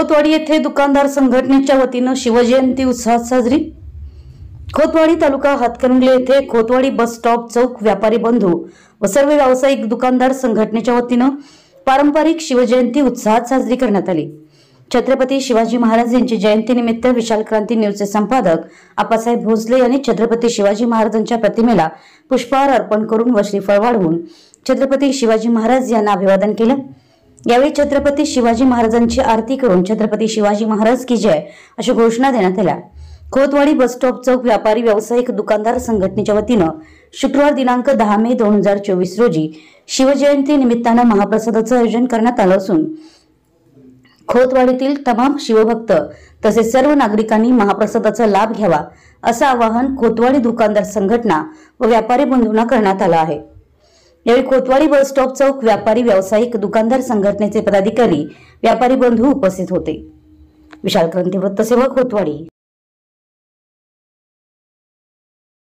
खोतवाडी येथे दुकानदार संघटनेच्या वतीने शिवजयंती उत्साहात साजरी। खोतवाडी तालुका हातकणंगले येथे खोतवाडी बस स्टॉप चौक व्यापारी बंधू व सर्व व्यावसायिक दुकानदार संघटनेच्या वतीने पारंपरिक शिवजयंती उत्साहात साजरी करण्यात आली। छत्रपती शिवाजी महाराज यांची जयंती निमित्त विशाल क्रांती न्यूजचे संपादक आप्पासाहेब भोसले यांनी छत्रपती शिवाजी महाराजांच्या प्रतिमेला पुष्पहार अर्पण करून व श्रीफळ वाढवून छत्रपती शिवाजी महाराज यांना अभिवादन केले। यावेळी छत्रपती शिवाजी महाराजांची आरती करून छत्रपती शिवाजी महाराज की जय अशी घोषणा देण्यात आल्या। खोतवाडी बस स्टॉप चौक व्यापारी व्यावसायिक दुकानदार संघटनेच्या वतीने शुक्रवार दिनांक 10 मे 2024 रोजी शिवजयंती निमित्ताने महाप्रसादाचे आयोजन करण्यात आले असून खोतवाडीतील तमाम शिवभक्त तसेच सर्व नागरिकांनी महाप्रसादाचा लाभ घ्यावा असे आवाहन खोतवाडी दुकानदार संघटना व व्यापारी बंधूंना करण्यात आले आहे। यावेळी खोतवाडी बस स्टॉप चौक व्यापारी व्यावसायिक दुकानदार संघटनेचे पदाधिकारी व्यापारी बंधू उपस्थित होते। विशाल क्रांती वृत्तसेवा खोतवाडी।